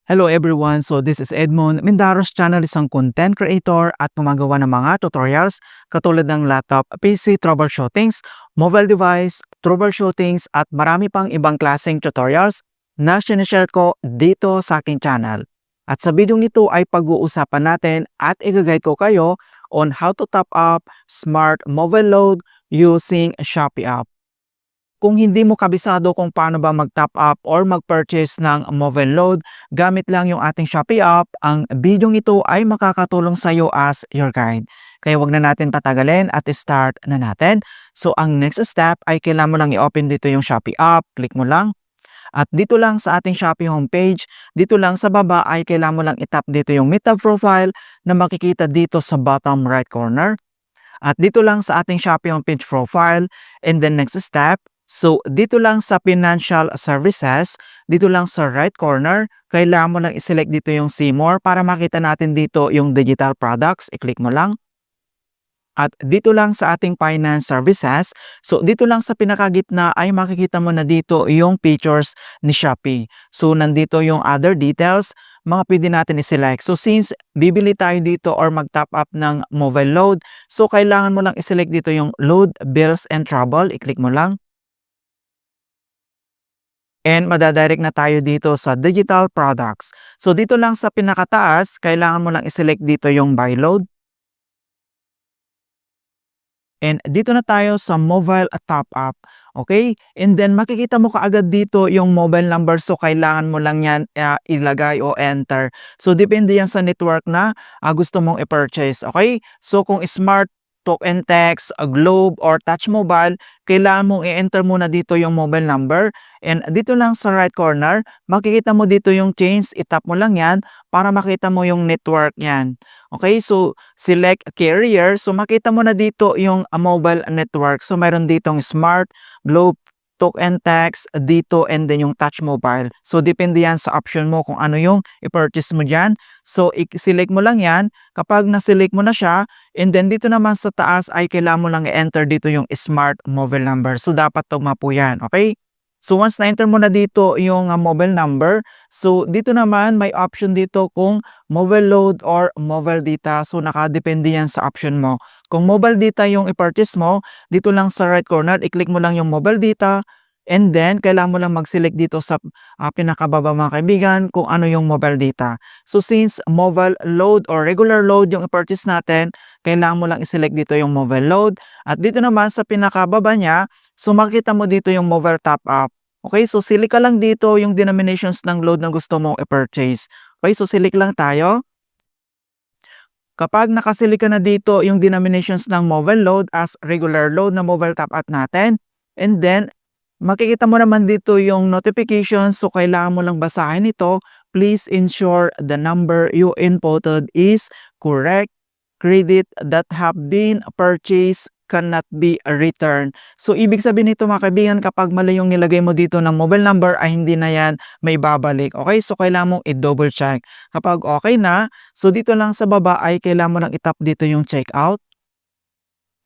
Hello everyone, so this is Edmond. Mindaros Channel, isang content creator at gumagawa ng mga tutorials katulad ng laptop, PC troubleshootings, mobile device troubleshootings at marami pang ibang klaseng tutorials na sinishare ko dito sa aking channel. At sa video nito ay pag-uusapan natin at i-guide ko kayo on how to top up smart mobile load using Shopee app. Kung hindi mo kabisado kung paano ba mag-top up or mag-purchase ng mobile load gamit lang yung ating Shopee app, ang video ito ay makakatulong sa iyo as your guide. Kaya wag na natin patagalin at start na natin. So ang next step ay kailangan mo lang i-open dito yung Shopee app, click mo lang. At dito lang sa ating Shopee homepage, dito lang sa baba ay kailangan mo lang i-tap dito yung Meet Tab Profile na makikita dito sa bottom right corner. At dito lang sa ating Shopee homepage profile and then next step, so dito lang sa financial services, dito lang sa right corner, kailangan mo lang i-select dito yung see more para makita natin dito yung digital products, i-click mo lang. At dito lang sa ating finance services, so dito lang sa pinakagitna ay makikita mo na dito yung features ni Shopee. So nandito yung other details, mga pwede natin i-select. So since bibili tayo dito or mag-top up ng mobile load, so kailangan mo lang i-select dito yung load, bills, and travel, i-click mo lang. And madadirect na tayo dito sa digital products. So dito lang sa pinakataas, kailangan mo lang i-select dito yung buy load. And dito na tayo sa mobile top up. Okay? And then makikita mo kaagad dito yung mobile number. So kailangan mo lang yan ilagay o enter. So depende yan sa network na gusto mong i-purchase. Okay? So kung smart talk and text, Globe, or Touch Mobile, kailangan mong i-enter muna dito yung mobile number. And dito lang sa right corner, makikita mo dito yung change, itap mo lang yan para makita mo yung network yan. Okay, so select carrier. So makita mo na dito yung mobile network. So mayroon ditong Smart, Globe, Talk and Text dito, and then yung Touch Mobile. So depende yan sa option mo kung ano yung i-purchase mo dyan. So i-select mo lang yan. Kapag na-select mo na siya, and then dito naman sa taas ay kailangan mo lang i-enter dito yung Smart Mobile Number. So dapat tugma po yan, okay? So once na-enter mo na dito yung mobile number, so dito naman may option dito kung mobile load or mobile data. So nakadepende yan sa option mo. Kung mobile data yung i-purchase mo, dito lang sa right corner, i-click mo lang yung mobile data, and then kailangan mo lang mag-select dito sa pinakababa mga kaibigan kung ano yung mobile data. So since mobile load or regular load yung i-purchase natin, kailangan mo lang i-select dito yung mobile load. At dito naman sa pinakababa niya, so makita mo dito yung mobile top up. Okay, so select ka lang dito yung denominations ng load na gusto mong i-purchase. Okay, so select lang tayo. Kapag nakaselect ka na dito yung denominations ng mobile load as regular load na mobile top up natin, and then makikita mo naman dito yung notifications, so kailangan mo lang basahin ito. Please ensure the number you inputted is correct. Credit that have been purchased cannot be returned. So ibig sabihin nito mga kaibigan, kapag mali yung nilagay mo dito ng mobile number ay hindi na yan may babalik. Okay, so kailangan mong i-double check. Kapag okay na, so dito lang sa baba ay kailangan mo lang itap dito yung checkout.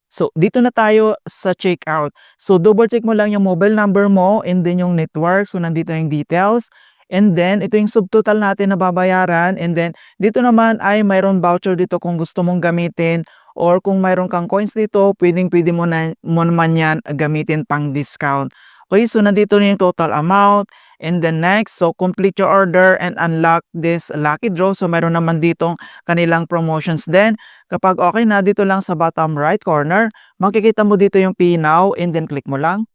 So dito na tayo sa checkout. So double check mo lang yung mobile number mo and then yung network. So nandito yung details. And then ito yung subtotal natin na babayaran. And then dito naman ay mayroon voucher dito kung gusto mong gamitin, or kung mayroon kang coins dito, pwede mo naman yan gamitin pang discount. Okay, so nandito na yung total amount. And then next, so complete your order and unlock this lucky draw. So mayroon naman ditong kanilang promotions din. Kapag okay na, dito lang sa bottom right corner, makikita mo dito yung Pay Now, and then click mo lang.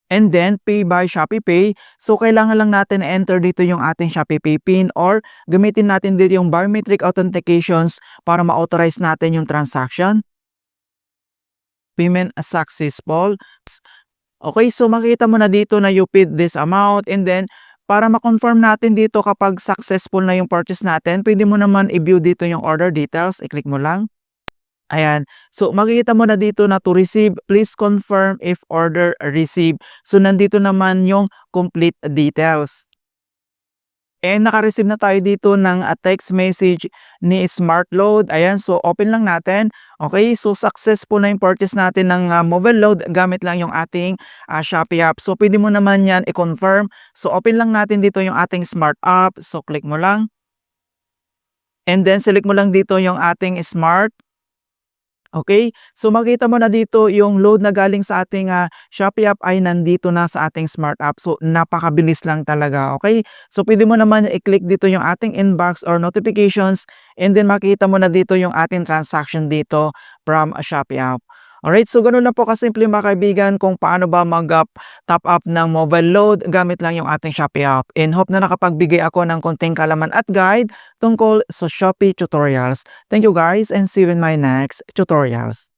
And then Pay by Shopee Pay. So kailangan lang natin enter dito yung ating Shopee Pay PIN, or gamitin natin dito yung biometric authentications para ma-authorize natin yung transaction. Payment successful. Okay, so makita mo na dito na you paid this amount, and then para ma-confirm natin dito kapag successful na yung purchase natin, pwede mo naman i-view dito yung order details, i-click mo lang. Ayan. So, makikita mo na dito na to receive, please confirm if order received. So, nandito naman yung complete details. And naka-receive na tayo dito ng text message ni Smart Load. Ayan, so open lang natin. Okay, so successful na yung purchase natin ng mobile load gamit lang yung ating Shopee app. So pwede mo naman yan i-confirm. So open lang natin dito yung ating Smart app. So click mo lang. And then select mo lang dito yung ating Smart. Okay, so makita mo na dito yung load na galing sa ating Shopee app ay nandito na sa ating Smart app. So napakabilis lang talaga, okay? So pwede mo naman i-click dito yung ating inbox or notifications and then makita mo na dito yung ating transaction dito from Shopee app. Alright, so ganun lang po kasimple mga kaibigan kung paano ba mag-top up ng mobile load gamit lang yung ating Shopee app. And hope na nakapagbigay ako ng konting kalaman at guide tungkol sa Shopee tutorials. Thank you guys and see you in my next tutorials.